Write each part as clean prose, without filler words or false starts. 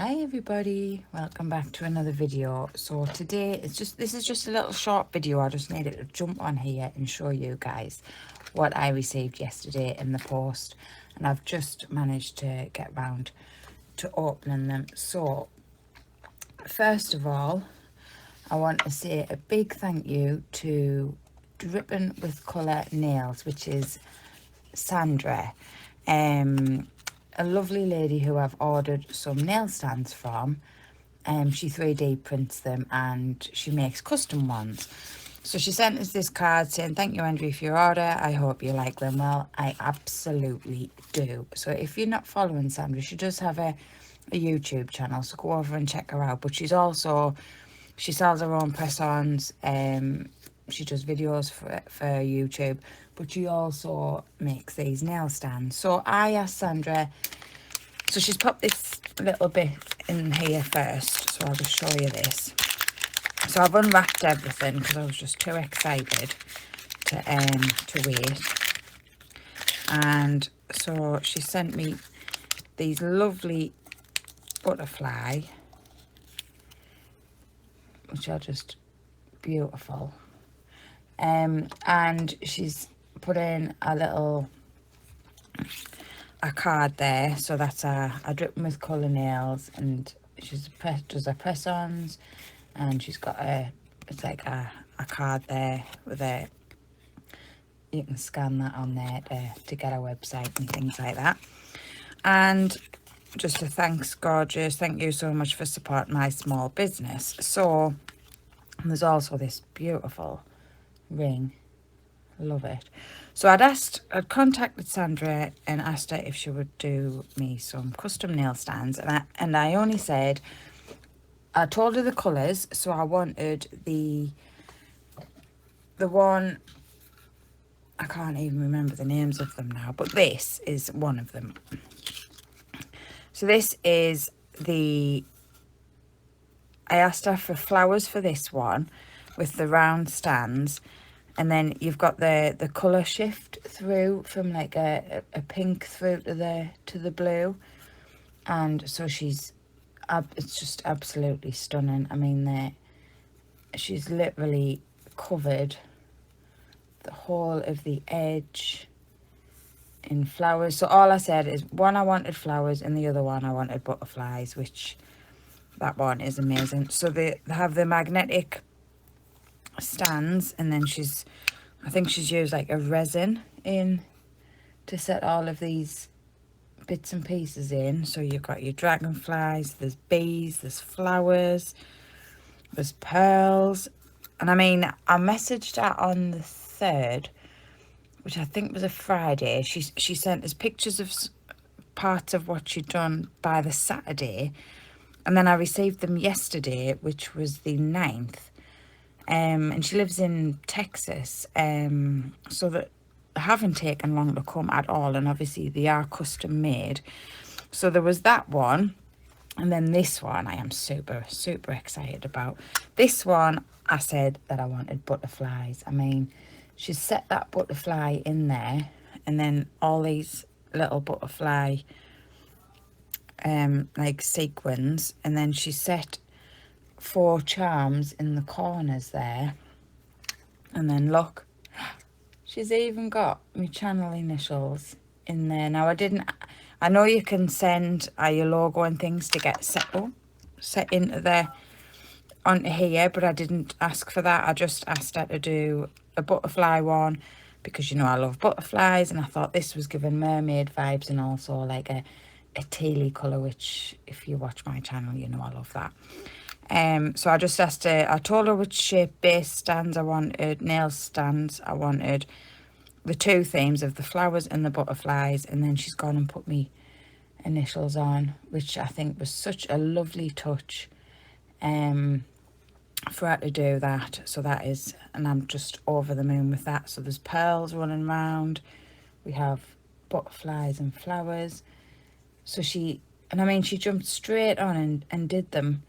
Hi everybody, welcome back to another video. So today this is just a little short video. I just needed to jump on here and show you guys what I received yesterday in the post, and I've just managed to get round to opening them. So first of all, I want to say a big thank you to Dripping with Colour Nails, which is Sandra, a lovely lady who I've ordered some nail stands from. She 3D prints them and she makes custom ones. So she sent us this card saying, "Thank you, Andrew, for your order. I hope you like them." Well, I absolutely do. So if you're not following Sandra, she does have a YouTube channel, so go over and check her out. But she sells her own press-ons. She does videos for YouTube, but she also makes these nail stands. So I asked Sandra, so she's put this little bit in here first, so I'll just show you this. So I've unwrapped everything because I was just too excited to wait. And so she sent me these lovely butterfly, which are just beautiful. And she's put in a card there, so that's a Dripping with Colour Nails, and she's does her press-ons, and she's got it's like a card there with you can scan that on there to get our website and things like that. And just a thanks, gorgeous, thank you so much for supporting my small business. So there's also this beautiful ring, love it. So I'd contacted Sandra and asked her if she would do me some custom nail stands, and I only said, I told her the colours. So I wanted the one, I can't even remember the names of them now, but this is one of them. So this is I asked her for flowers for this one with the round stands, and then you've got the colour shift through from like a pink through to the blue. And so it's just absolutely stunning. I mean, she's literally covered the whole of the edge in flowers. So all I said is, one I wanted flowers and the other one I wanted butterflies, which that one is amazing. So they have the magnetic stands, and then I think she's used like a resin in to set all of these bits and pieces in. So you've got your dragonflies, there's bees, there's flowers, there's pearls. And I mean, I messaged her on the 3rd, which I think was a Friday. She sent us pictures of parts of what she'd done by the Saturday, and then I received them yesterday, which was the 9th. And she lives in Texas, so that they haven't taken long to come at all, and obviously they are custom made. So there was that one, and then this one I am super excited about. This one, I said that I wanted butterflies. I mean, she set that butterfly in there, and then all these little butterfly like sequins, and then she set 4 charms in the corners there. And then look, she's even got my channel initials in there. Now I know you can send your logo and things to get set into onto here, but I didn't ask for that. I just asked her to do a butterfly one because, you know, I love butterflies, and I thought this was giving mermaid vibes, and also like a tealy colour, which if you watch my channel, you know I love that. So I just asked her, I told her which shape base stands I wanted, nail stands I wanted, the 2 themes of the flowers and the butterflies, and then she's gone and put me initials on, which I think was such a lovely touch for her to do that. So that is, and I'm just over the moon with that. So there's pearls running around, we have butterflies and flowers. So she jumped straight on and did them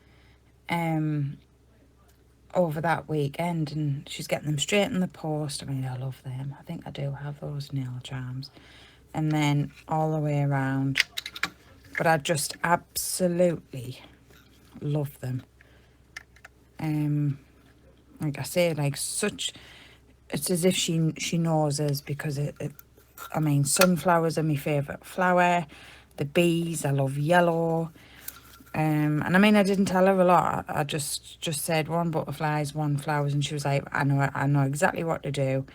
over that weekend, and she's getting them straight in the post. I mean, I love them. I think I do have those nail charms. And then all the way around but I just absolutely love them. Like I say, like such, it's as if she knows us, because I mean, sunflowers are my favourite flower. The bees, I love yellow. And I mean, I didn't tell her a lot. I just said 1 butterflies, 1 flowers, and she was like, I know exactly what to do.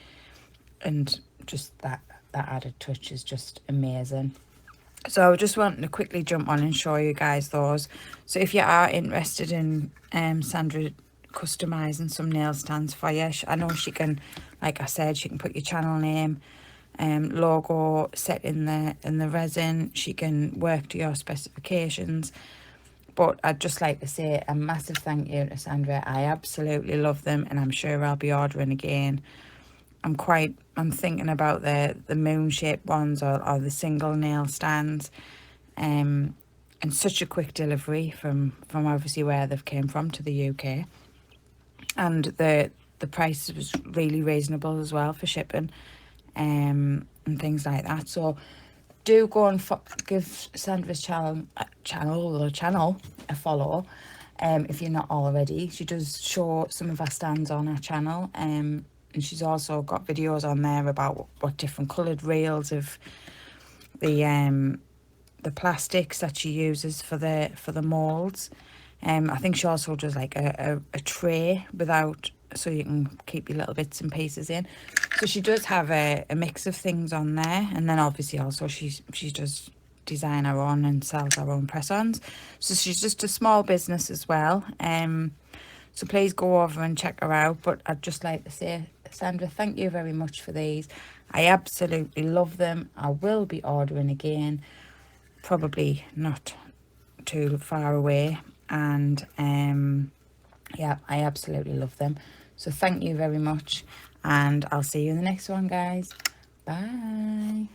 And just that added touch is just amazing. So I just wanted to quickly jump on and show you guys those. So if you are interested in Sandra customizing some nail stands for you, I know she can, like I said, she can put your channel name, logo set in the resin. She can work to your specifications. But I'd just like to say a massive thank you to Sandra. I absolutely love them, and I'm sure I'll be ordering again. I'm thinking about the moon shaped ones, or the single nail stands, and such a quick delivery from obviously where they've came from to the UK, and the price was really reasonable as well for shipping, and things like that. So do go and give Sandra's channel a follow, if you're not already. She does show some of her stands on her channel, and she's also got videos on there about what different coloured reels of the plastics that she uses for the moulds. I think she also does like a tray without, so you can keep your little bits and pieces in. So she does have a mix of things on there, and then obviously also she does design her own and sells her own press-ons. So she's just a small business as well. So please go over and check her out. But I'd just like to say, Sandra, thank you very much for these. I absolutely love them. I will be ordering again, probably not too far away. And yeah, I absolutely love them. So thank you very much, and I'll see you in the next one, guys. Bye.